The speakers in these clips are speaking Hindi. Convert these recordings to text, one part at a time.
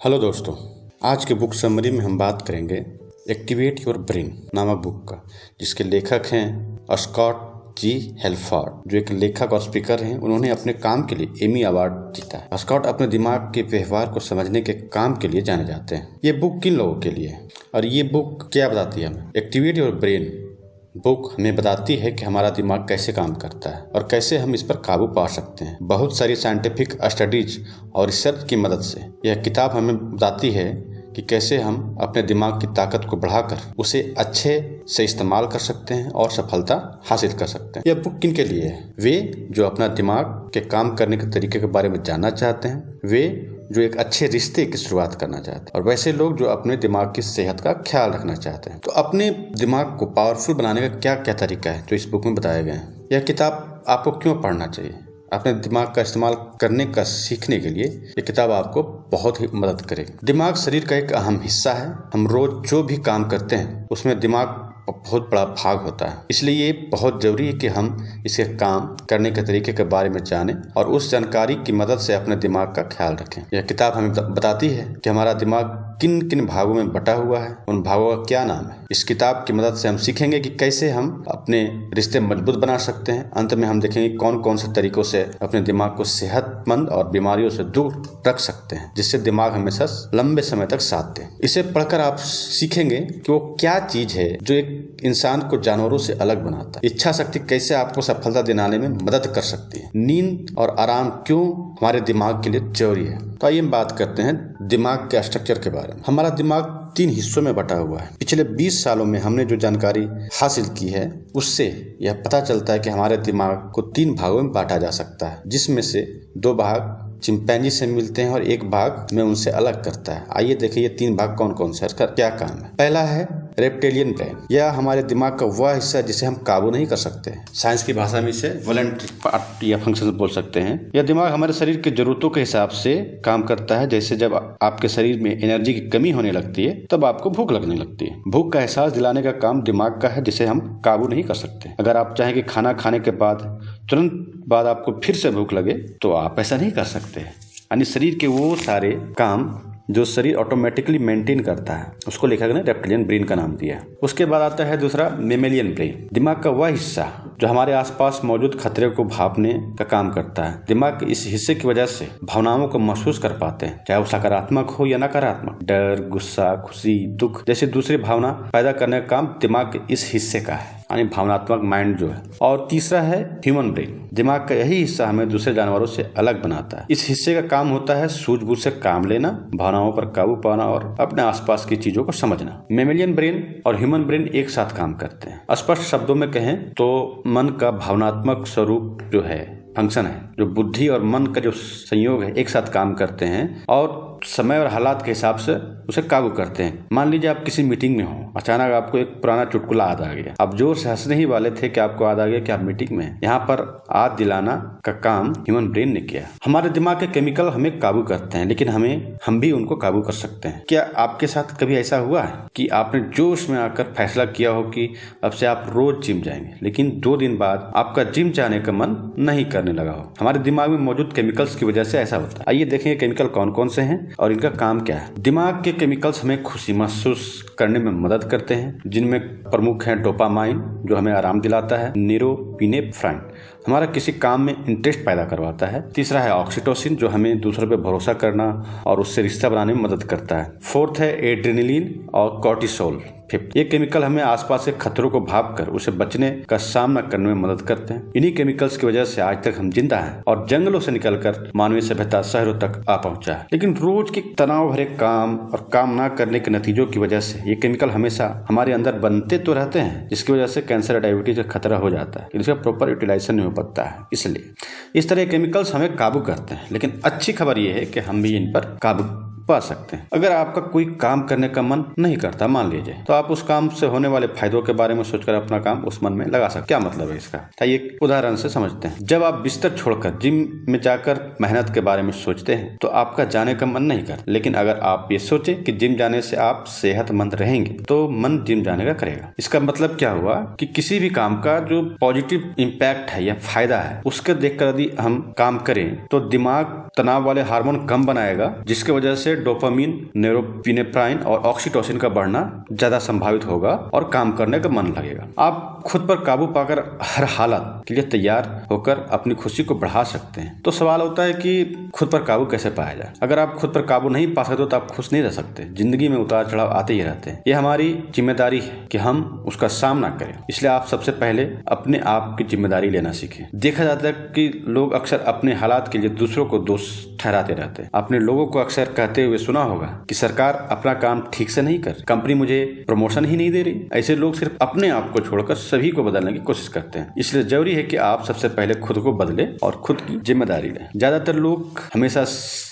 हेलो दोस्तों, आज के बुक समरी में हम बात करेंगे एक्टिवेट योर ब्रेन नामक बुक का, जिसके लेखक हैं स्कॉट जी हेल्फोर्ड, जो एक लेखक और स्पीकर हैं। उन्होंने अपने काम के लिए एमी अवार्ड जीता है। स्कॉट अपने दिमाग के व्यवहार को समझने के काम के लिए जाने जाते हैं। ये बुक किन लोगों के लिए है और ये बुक क्या बताती है हमें? एक्टिवेट योर ब्रेन बुक हमें बताती है कि हमारा दिमाग कैसे काम करता है और कैसे हम इस पर काबू पा सकते हैं। बहुत सारी साइंटिफिक स्टडीज और रिसर्च की मदद से यह किताब हमें बताती है कि कैसे हम अपने दिमाग की ताकत को बढ़ाकर उसे अच्छे से इस्तेमाल कर सकते हैं और सफलता हासिल कर सकते हैं। यह बुक किन के लिए है? वे जो अपना दिमाग के काम करने के तरीके के बारे में जानना चाहते हैं, वे जो एक अच्छे रिश्ते की शुरुआत करना चाहते हैं और वैसे लोग जो अपने दिमाग की सेहत का ख्याल रखना चाहते हैं। तो अपने दिमाग को पावरफुल बनाने का क्या क्या तरीका है जो इस बुक में बताया गया है। यह किताब आपको क्यों पढ़ना चाहिए? अपने दिमाग का इस्तेमाल करने का सीखने के लिए ये किताब आपको बहुत ही मदद करेगी। दिमाग शरीर का एक अहम हिस्सा है। हम रोज जो भी काम करते हैं उसमें दिमाग बहुत बड़ा भाग होता है, इसलिए ये बहुत जरूरी है कि हम इसके काम करने के तरीके के बारे में जानें और उस जानकारी की मदद से अपने दिमाग का ख्याल रखें। यह किताब हमें बताती है कि हमारा दिमाग किन किन भागों में बटा हुआ है, उन भागों का क्या नाम है। इस किताब की मदद से हम सीखेंगे कि कैसे हम अपने रिश्ते मजबूत बना सकते हैं। अंत में हम देखेंगे कौन कौन से तरीकों से अपने दिमाग को सेहतमंद और बीमारियों से दूर रख सकते हैं, जिससे दिमाग हमेशा लंबे समय तक साथ दे। इसे पढ़कर आप सीखेंगे कि वो क्या चीज है जो एक इंसान को जानवरों से अलग बनाता है। इच्छा शक्ति कैसे आपको सफलता दिलाने में मदद कर सकती है। नींद और आराम क्यों हमारे दिमाग के लिए जरूरी है। तो आइए हम बात करते हैं दिमाग के स्ट्रक्चर के बारे में। हमारा दिमाग 3 हिस्सों में बटा हुआ है। पिछले 20 सालों में हमने जो जानकारी हासिल की है उससे यह पता चलता है कि हमारे दिमाग को 3 भागों में बांटा जा सकता है, जिसमें से 2 भाग चिंपैंजी से मिलते हैं और 1 भाग में उनसे अलग करता है। आइए देखिए ये 3 भाग कौन कौन से, इसका क्या काम है। पहला है रेप्टिलियन ब्रेन। यह हमारे दिमाग का वह हिस्सा है जिसे हम काबू नहीं कर सकते। साइंस की भाषा में इसे वॉलंटरी पार्ट या फंक्शन बोल सकते हैं। यह दिमाग हमारे शरीर की जरूरतों के हिसाब से काम करता है। जैसे जब आपके शरीर में एनर्जी की कमी होने लगती है तब आपको भूख लगने लगती है। भूख का एहसास दिलाने का काम दिमाग का है, जिसे हम काबू नहीं कर सकते। अगर आप चाहें कि खाना खाने के बाद तुरंत बाद आपको फिर से भूख लगे तो आप ऐसा नहीं कर सकते। यानी शरीर के वो सारे काम जो शरीर ऑटोमेटिकली मेंटेन करता है उसको लेखक ने रेप्टिलियन ब्रेन का नाम दिया। उसके बाद आता है दूसरा मेमेलियन ब्रेन। दिमाग का वह हिस्सा जो हमारे आसपास मौजूद खतरे को भांपने का काम करता है। दिमाग के इस हिस्से की वजह से भावनाओं को महसूस कर पाते हैं, चाहे वो सकारात्मक हो या नकारात्मक। डर, गुस्सा, खुशी, दुख जैसे दूसरी भावना पैदा करने का काम दिमाग के इस हिस्से का है, यानी भावनात्मक माइंड जो है। और तीसरा है ह्यूमन ब्रेन। दिमाग का यही हिस्सा हमें दूसरे जानवरों से अलग बनाता है। इस हिस्से का काम होता है सूझबूझ से काम लेना, भावनाओं पर काबू पाना और अपने आसपास की चीजों को समझना। मेमेलियन ब्रेन और ह्यूमन ब्रेन एक साथ काम करते हैं। स्पष्ट शब्दों में कहें तो मन का भावनात्मक स्वरूप जो है, फंक्शन है, जो बुद्धि और मन का जो संयोग है, एक साथ काम करते हैं और समय और हालात के हिसाब से उसे काबू करते हैं। मान लीजिए आप किसी मीटिंग में हो, अचानक आपको एक पुराना चुटकुला याद आ गया। आप जोर से हंसने ही वाले थे कि आपको याद आ गया कि आप मीटिंग में हैं। यहाँ पर याद दिलाना का काम ह्यूमन ब्रेन ने किया। हमारे दिमाग के केमिकल हमें काबू करते हैं, लेकिन हम भी उनको काबू कर सकते हैं। क्या आपके साथ कभी ऐसा हुआ है कि आपने जोश में आकर फैसला किया हो कि अब से आप रोज जिम जाएंगे, लेकिन 2 दिन बाद आपका जिम जाने का मन नहीं करने लगा हो? हमारे दिमाग में मौजूद केमिकल्स की वजह से ऐसा होता है। आइए देखें केमिकल कौन कौन से हैं और इनका काम क्या है। दिमाग के केमिकल्स हमें खुशी महसूस करने में मदद करते हैं, जिनमें प्रमुख हैं डोपामाइन जो हमें आराम दिलाता है, न्यूरोपिनेफ्राइन हमारा किसी काम में इंटरेस्ट पैदा करवाता है। तीसरा है ऑक्सीटोसिन जो हमें दूसरों पर भरोसा करना और उससे रिश्ता बनाने में मदद करता है। फोर्थ है एड्रेनलिन और कॉर्टिसोल। फिफ्थ, ये केमिकल हमें आसपास के खतरों को भांपकर उसे बचने का सामना करने में मदद करते हैं। इन्हीं केमिकल्स की वजह से आज तक हम जिंदा हैं और जंगलों से निकलकर मानवीय सभ्यता शहरों तक आ पहुंचा है। लेकिन रोज के तनाव भरे काम और काम ना करने के नतीजों की वजह से ये केमिकल हमेशा हमारे अंदर बनते तो रहते हैं, जिसकी वजह से कैंसर और डायबिटीज का खतरा हो जाता है। इसका प्रॉपर यूटिलाइजेशन नहीं हो पाता है। इसलिए इस तरह केमिकल्स हमें काबू करते हैं, लेकिन अच्छी खबर यह है कि हम भी इन पर काबू पा सकते हैं। अगर आपका कोई काम करने का मन नहीं करता मान लीजिए, तो आप उस काम से होने वाले फायदों के बारे में सोचकर अपना काम उस मन में लगा सकते हैं। क्या मतलब है इसका, आइए उदाहरण से समझते हैं। जब आप बिस्तर छोड़कर जिम में जाकर मेहनत के बारे में सोचते हैं तो आपका जाने का मन नहीं करता, लेकिन अगर आप ये सोचे कि जिम जाने से आप सेहतमंद रहेंगे तो मन जिम जाने का करेगा। इसका मतलब क्या हुआ कि किसी भी काम का जो पॉजिटिव इम्पैक्ट है या फायदा है उसके देखकर यदि हम काम करें तो दिमाग तनाव वाले हार्मोन कम बनाएगा, जिसकी वजह से डोपामीन, नोरेपिनेफ्राइन और ऑक्सीटोसिन का बढ़ना ज्यादा संभावित होगा और काम करने का मन लगेगा। आप खुद पर काबू पाकर हर हालत के लिए तैयार होकर अपनी खुशी को बढ़ा सकते हैं। तो सवाल होता है कि खुद पर काबू कैसे पाया जाए। अगर आप खुद पर काबू नहीं पा सकते तो आप खुश नहीं रह सकते। जिंदगी में उतार चढ़ाव आते ही रहते हैं। ये हमारी जिम्मेदारी है कि हम उसका सामना करें। इसलिए आप सबसे पहले अपने आप की जिम्मेदारी लेना सीखें। देखा जाता है कि लोग अक्सर अपने हालात के लिए दूसरों को दोष ठहराते रहते हैं। आपने लोगों को अक्सर कहते हुए सुना होगा कि सरकार अपना काम ठीक से नहीं कर, कंपनी मुझे प्रमोशन ही नहीं दे रही। ऐसे लोग सिर्फ अपने आप को छोड़कर सभी को बदलने की कोशिश करते हैं। इसलिए जरूरी है कि आप सबसे पहले खुद को बदले और खुद की जिम्मेदारी लें। ज्यादातर लोग हमेशा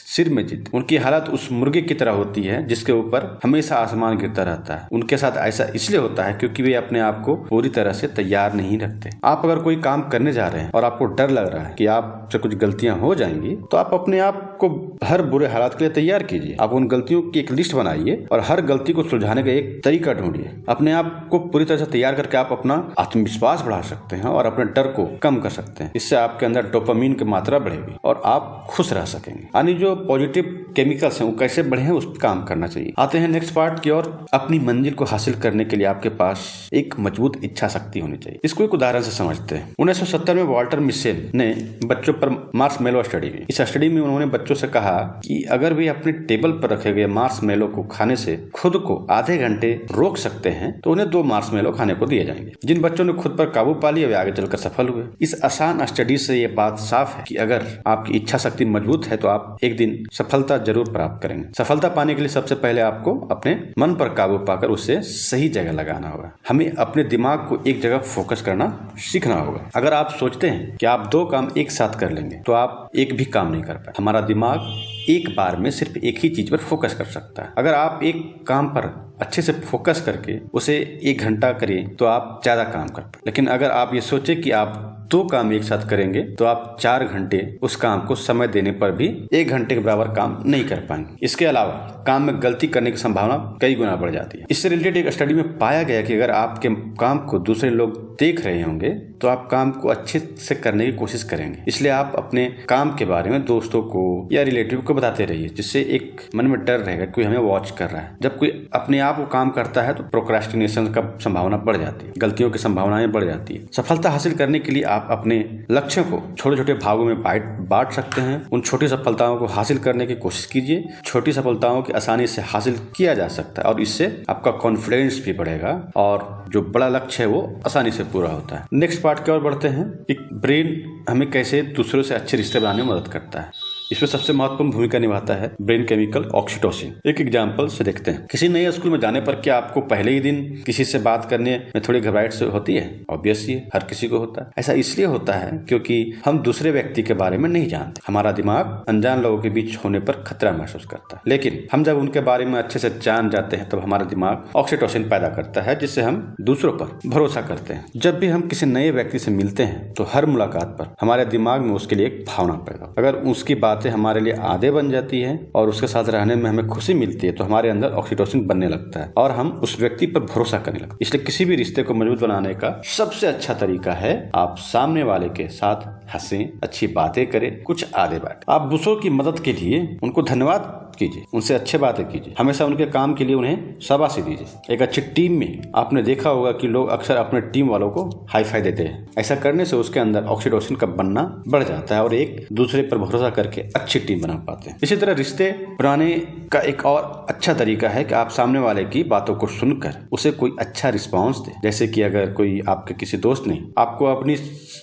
सिर में जीत, उनकी हालत उस मुर्गे की तरह होती है जिसके ऊपर हमेशा आसमान गिरता रहता है। उनके साथ ऐसा इसलिए होता है क्योंकि वे अपने आप को पूरी तरह से तैयार नहीं रखते। आप अगर कोई काम करने जा रहे हैं और आपको डर लग रहा है कि आपसे कुछ गलतियां हो जाएंगी, तो आप अपने आप को हर बुरे हालात के लिए तैयार कीजिए। आप उन गलतियों की एक लिस्ट बनाइए और हर गलती को सुलझाने का एक तरीका ढूंढिए। अपने आप को पूरी तरह से तैयार करके आप अपना आत्मविश्वास बढ़ा सकते हैं और अपने डर को कम कर सकते हैं। इससे आपके अंदर डोपामीन की मात्रा बढ़ेगी और आप खुश रह सकेंगे। यानी जो पॉजिटिव केमिकल्स हैं वो कैसे बढ़े उस पर काम करना चाहिए। आते हैं नेक्स्ट पार्ट की ओर। अपनी मंजिल को हासिल करने के लिए आपके पास एक मजबूत इच्छा शक्ति होनी चाहिए। इसको एक उदाहरण से समझते हैं। 1970 में वॉल्टर मिशेल ने बच्चों पर मार्शमेलो स्टडी की। इस स्टडी में उन्होंने बच्चों से कहा कि अगर वे अपने टेबल पर रखे गए मार्शमेलो को खाने से खुद को आधे घंटे रोक सकते हैं तो उन्हें 2 मार्शमेलो खाने को दिए जाएंगे। जिन बच्चों ने खुद पर काबू पा लिया वे आगे चलकर सफल हुए। इस आसान स्टडी से ये बात साफ है कि अगर आपकी इच्छा शक्ति मजबूत है तो आप एक दिन सफलता जरूर प्राप्त करेंगे। सफलता पाने के लिए सबसे पहले आपको अपने मन पर काबू पाकर उसे सही जगह लगाना होगा। हमें अपने दिमाग को एक जगह फोकस करना सीखना होगा। अगर आप सोचते हैं कि आप 2 काम एक साथ कर लेंगे तो आप एक भी काम नहीं कर पाए। हमारा दिमाग एक बार में सिर्फ एक ही चीज पर फोकस कर सकता है। अगर आप एक काम पर अच्छे से फोकस करके उसे 1 घंटा करें तो आप ज्यादा काम कर पाए। लेकिन अगर आप ये सोचे कि आप 2 काम एक साथ करेंगे तो आप 4 घंटे उस काम को समय देने पर भी 1 घंटे के बराबर काम नहीं कर पाएंगे। इसके अलावा काम में गलती करने की संभावना कई गुना बढ़ जाती है। इससे रिलेटेड एक स्टडी में पाया गया कि अगर आपके काम को दूसरे लोग देख रहे होंगे तो आप काम को अच्छे से करने की कोशिश करेंगे। इसलिए आप अपने काम के बारे में दोस्तों को या रिलेटिव को बताते रहिए, जिससे एक मन में डर रहेगा कोई हमें वॉच कर रहा है। जब कोई अपने आप को काम करता है तो प्रोक्रेस्टिनेशन का संभावना बढ़ जाती है, गलतियों की संभावनाएं बढ़ जाती है। सफलता हासिल करने के लिए आप अपने लक्ष्यों को छोटे छोटे भागों में बांट सकते हैं। उन छोटी सफलताओं को हासिल करने की कोशिश कीजिए। छोटी सफलताओं की आसानी से हासिल किया जा सकता है और इससे आपका कॉन्फिडेंस भी बढ़ेगा और जो बड़ा लक्ष्य है वो आसानी से पूरा होता है। नेक्स्ट पार्ट की ओर बढ़ते हैं कि ब्रेन हमें कैसे दूसरों से अच्छे रिश्ते बनाने में मदद करता है। इसमें सबसे महत्वपूर्ण भूमिका निभाता है ब्रेन केमिकल ऑक्सीटोसिन। एक एग्जांपल से देखते हैं। किसी नए स्कूल में जाने पर क्या आपको पहले ही दिन किसी से बात करने में थोड़ी घबराहट से होती है? ऑब्वियसली हर किसी को होता है। ऐसा इसलिए होता है क्योंकि हम दूसरे व्यक्ति के बारे में नहीं जानते। हमारा दिमाग अनजान लोगों के बीच होने पर खतरा महसूस करता है, लेकिन हम जब उनके बारे में अच्छे से जान जाते हैं तब हमारा दिमाग ऑक्सीटोसिन पैदा करता है, जिससे हम दूसरों पर भरोसा करते हैं। जब भी हम किसी नए व्यक्ति से मिलते हैं तो हर मुलाकात पर हमारे दिमाग में उसके लिए एक भावना पैदा, अगर उसकी बातें हमारे लिए आदत बन जाती है और उसके साथ रहने में हमें खुशी मिलती है तो हमारे अंदर ऑक्सीटोसिन बनने लगता है और हम उस व्यक्ति पर भरोसा करने लगते हैं। इसलिए किसी भी रिश्ते को मजबूत बनाने का सबसे अच्छा तरीका है आप सामने वाले के साथ हंसें, अच्छी बातें करें, कुछ आगे बांटें। आप दूसरों की मदद के लिए उनको धन्यवाद कीजिए, उनसे अच्छे बातें कीजिए, हमेशा उनके काम के लिए उन्हें शाबाशी दीजिए। एक अच्छी टीम में आपने देखा होगा कि लोग अक्सर अपने टीम वालों को हाई फाई देते हैं। ऐसा करने से उसके अंदर ऑक्सीटोसिन का बनना बढ़ जाता है और एक दूसरे पर भरोसा करके अच्छी टीम बना पाते हैं। इसी तरह रिश्ते बनाने का एक और अच्छा तरीका है कि आप सामने वाले की बातों को सुनकर उसे कोई अच्छा रिस्पॉन्स दे। जैसे कि अगर कोई आपके किसी दोस्त ने आपको अपनी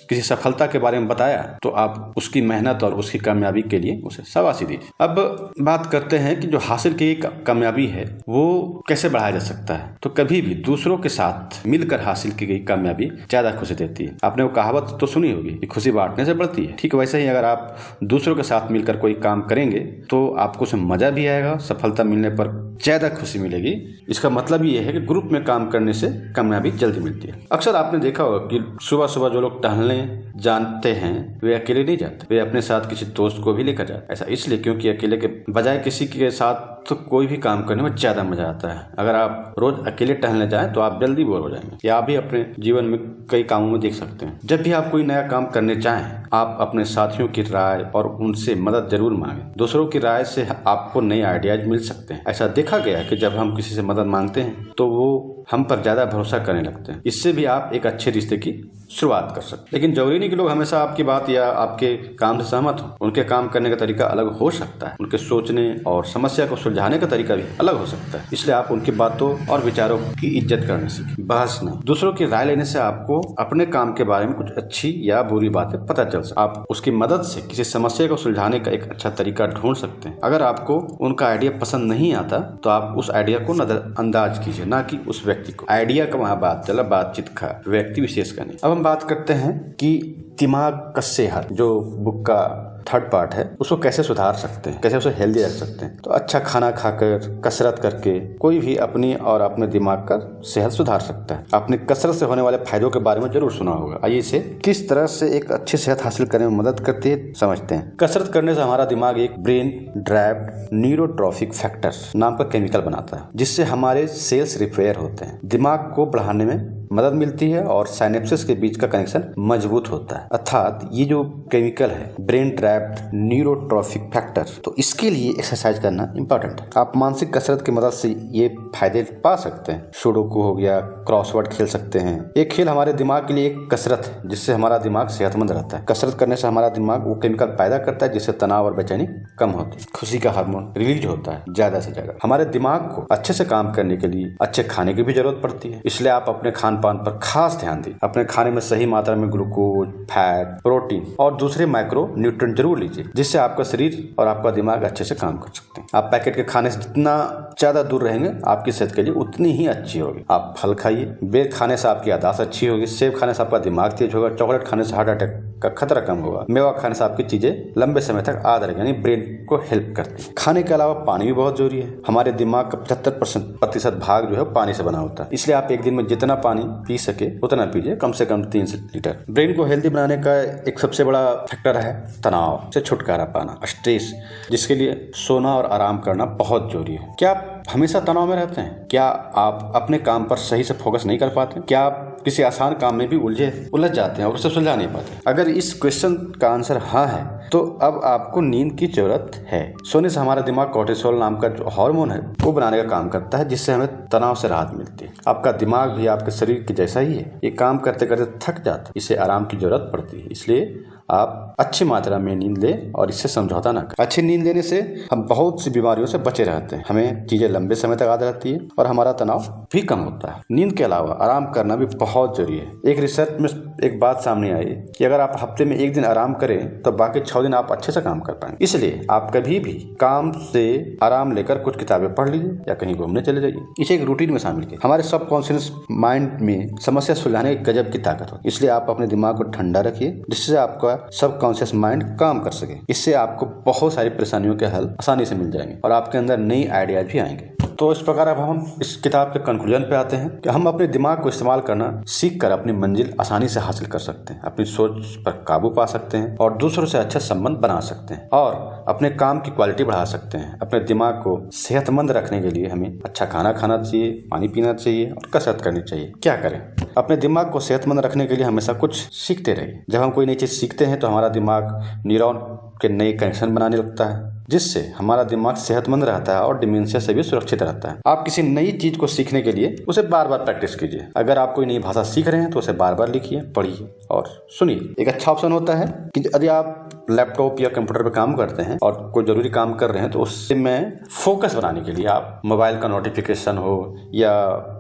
किसी सफलता के बारे में बताया तो आप उसकी मेहनत और उसकी कामयाबी के लिए उसे शाबाशी दीजिए। अब बात करते हैं कि जो हासिल की कामयाबी है वो कैसे बढ़ाया जा सकता है। तो कभी भी दूसरों के साथ मिलकर हासिल की गई कामयाबी ज्यादा खुशी देती है। आपने वो कहावत तो सुनी होगी कि खुशी बांटने से बढ़ती है। ठीक वैसे ही अगर आप दूसरों के साथ मिलकर कोई काम करेंगे तो आपको उसमें मजा भी आएगा, सफलता मिलने पर ज्यादा खुशी मिलेगी। इसका मतलब ये है कि ग्रुप में काम करने से कामयाबी जल्दी मिलती है। अक्सर आपने देखा होगा कि सुबह सुबह जो लोग टहलने जानते हैं वे अकेले नहीं जाते, वे अपने साथ किसी दोस्त को भी लेकर जाते। ऐसा इसलिए क्योंकि अकेले के बजाय किसी के साथ तो कोई भी काम करने में ज्यादा मजा आता है। अगर आप रोज अकेले टहलने जाएं तो आप जल्दी बोर हो जाएंगे। या आप भी अपने जीवन में कई कामों में देख सकते हैं, जब भी आप कोई नया काम करने चाहें आप अपने साथियों की राय और उनसे मदद जरूर मांगें। दूसरों की राय से आपको नए आइडियाज मिल सकते हैं। ऐसा देखा गया है कि जब हम किसी से मदद मांगते हैं तो वो हम पर ज्यादा भरोसा करने लगते हैं। इससे भी आप एक अच्छे रिश्ते की शुरुआत कर सकते हैं। लेकिन जरूरी नहीं कि लोग हमेशा आपकी बात या आपके काम से सहमत हो। उनके काम करने का तरीका अलग हो सकता है, उनके सोचने और समस्या को सुलझाने का तरीका भी अलग हो सकता है। इसलिए आप उनकी बातों और विचारों की इज्जत करने सीखें, बहस नहीं। दूसरों की राय लेने से आपको अपने काम के बारे में कुछ अच्छी या बुरी बातें पता चल सकती है। आप उसकी मदद से किसी समस्या को सुलझाने का एक अच्छा तरीका ढूंढ सकते हैं। अगर आपको उनका आइडिया पसंद नहीं आता तो आप उस आइडिया को नजरअंदाज कीजिए, ना कि उस व्यक्ति को। आइडिया का वहाँ बातचीत का, व्यक्ति विशेष का नहीं। अब हम बात करते हैं कि दिमाग का सेहत, जो बुक का थर्ड पार्ट है, उसको कैसे सुधार सकते हैं, कैसे उसे हेल्दी रख सकते हैं। तो अच्छा खाना खाकर, कसरत करके कोई भी अपनी और अपने दिमाग का सेहत सुधार सकता है। आपने कसरत से होने वाले फायदों के बारे में जरूर सुना होगा। आइए इसे किस तरह से एक अच्छी सेहत हासिल करने में मदद करती है समझते हैं। कसरत करने से हमारा दिमाग एक ब्रेन ड्राइव्ड न्यूरोट्रॉफिक फैक्टर नाम का केमिकल बनाता है, जिससे हमारे सेल्स रिपेयर होते हैं, दिमाग को बढ़ाने में मदद मिलती है और साइनेप्सिस के बीच का कनेक्शन मजबूत होता है। अर्थात ये जो केमिकल है ब्रेन ड्राइव्ड न्यूरोट्रॉफिक फैक्टर, तो इसके लिए एक्सरसाइज करना इंपॉर्टेंट है। आप मानसिक कसरत की मदद से ये फायदे पा सकते हैं। सुडोकू हो गया, क्रॉसवर्ड खेल सकते हैं। ये खेल हमारे दिमाग के लिए एक कसरत है जिससे हमारा दिमाग सेहतमंद रहता है। कसरत करने से हमारा दिमाग वो केमिकल पैदा करता है जिससे तनाव और बेचैनी कम होती है। खुशी का हार्मोन रिलीज होता है ज्यादा से ज्यादा। हमारे दिमाग को अच्छे से काम करने के लिए अच्छे खाने की भी जरूरत पड़ती है। इसलिए आप अपने खान पान पर खास ध्यान दें। अपने खाने में सही मात्रा में ग्लूकोज, फैट, प्रोटीन और दूसरे माइक्रो न्यूट्रिएंट जरूर लीजिए, जिससे आपका शरीर और आपका दिमाग अच्छे से काम कर सकते हैं। आप पैकेट के खाने से जितना ज्यादा दूर रहेंगे आपकी सेहत के लिए उतनी ही अच्छी होगी। आप फल खाइए, बेर खाने से आपकी याददाश्त अच्छी होगी, सेब खाने से आपका दिमाग तेज होगा, चॉकलेट खाने से हार्ट अटैक का खतरा कम होगा, मेवा खाने से आपकी चीजें लंबे समय तक याद रहेगी, यानी ब्रेन को हेल्प करती है। खाने के अलावा पानी भी बहुत जरूरी है। हमारे दिमाग का 75% भाग जो है पानी से बना होता है। इसलिए आप एक दिन में जितना पानी पी सके उतना पीजिए, कम से कम 3 लीटर। ब्रेन को हेल्दी बनाने का एक सबसे बड़ा फैक्टर है तनाव से छुटकारा पाना, स्ट्रेस, जिसके लिए सोना और आराम करना बहुत जरूरी है। क्या आप हमेशा तनाव में रहते हैं? क्या आप अपने काम पर सही से फोकस नहीं कर पाते? क्या आप किसी आसान काम में भी उलझ जाते हैं और उसे सुलझा नहीं पाते? अगर इस क्वेश्चन का आंसर हाँ है तो अब आपको नींद की जरूरत है। सोने से हमारा दिमाग कोर्टिसोल नाम का जो हार्मोन है वो बनाने का काम करता है, जिससे हमें तनाव से राहत मिलती है। आपका दिमाग भी आपके शरीर के जैसा ही है, ये काम करते करते थक जाता है, इसे आराम की जरूरत पड़ती है। इसलिए आप अच्छी मात्रा में नींद लें और इससे समझौता ना करें। अच्छी नींद लेने से हम बहुत सी बीमारियों से बचे रहते हैं, हमें चीजें लंबे समय तक याद रहती है और हमारा तनाव भी कम होता है। नींद के अलावा आराम करना भी बहुत जरूरी है। एक रिसर्च में एक बात सामने आई कि अगर आप हफ्ते में 1 दिन आराम करें तो बाकी 6 दिन आप अच्छे से काम कर पाएंगे। इसलिए आप कभी भी काम से आराम लेकर कुछ किताबें पढ़ लीजिए या कहीं घूमने चले जाइए। इसे एक रूटीन में शामिल कीजिए। हमारे सबकॉन्शियस माइंड में समस्या सुलझाने की गजब की ताकत होती है। इसलिए आप अपने दिमाग को ठंडा रखिए, जिससे आपका सबकॉन्शियस माइंड काम कर सके। इससे आपको बहुत सारी परेशानियों के हल आसानी से मिल जाएंगे और आपके अंदर नई आइडियाज भी आएंगे। तो इस प्रकार अब हम इस किताब के कंक्लूजन पे आते हैं कि हम अपने दिमाग को इस्तेमाल करना सीख कर अपनी मंजिल आसानी से हासिल कर सकते हैं, अपनी सोच पर काबू पा सकते हैं और दूसरों से अच्छा संबंध बना सकते हैं और अपने काम की क्वालिटी बढ़ा सकते हैं। अपने दिमाग को सेहतमंद रखने के लिए हमें अच्छा खाना खाना चाहिए, पानी पीना चाहिए और कसरत करनी चाहिए। क्या करें? अपने दिमाग को सेहतमंद रखने के लिए हमेशा कुछ सीखते रहिए। जब हम कोई नई चीज सीखते हैं तो हमारा दिमाग न्यूरॉन के नए कनेक्शन बनाने लगता है, जिससे हमारा दिमाग सेहतमंद रहता है और डिमेंशिया से भी सुरक्षित रहता है। आप किसी नई चीज को सीखने के लिए उसे बार बार प्रैक्टिस कीजिए। अगर आप कोई नई भाषा सीख रहे हैं तो उसे बार बार लिखिए, पढ़िए और सुनिए। एक अच्छा ऑप्शन होता है कि यदि आप लैपटॉप या कंप्यूटर पर काम करते हैं और कोई जरूरी काम कर रहे हैं तो उससे में फोकस बनाने के लिए आप मोबाइल का नोटिफिकेशन हो या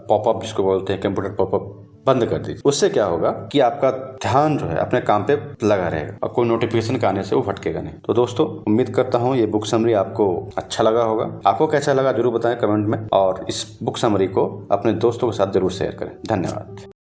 पॉपअप जिसको बोलते हैं कंप्यूटर पॉपअप बंद कर दीजिए। उससे क्या होगा कि आपका ध्यान जो है अपने काम पे लगा रहेगा और कोई नोटिफिकेशन का आने से वो भटकेगा नहीं। तो दोस्तों उम्मीद करता हूँ ये बुक समरी आपको अच्छा लगा होगा। आपको कैसा लगा जरूर बताएं कमेंट में और इस बुक समरी को अपने दोस्तों के साथ जरूर शेयर करें। धन्यवाद।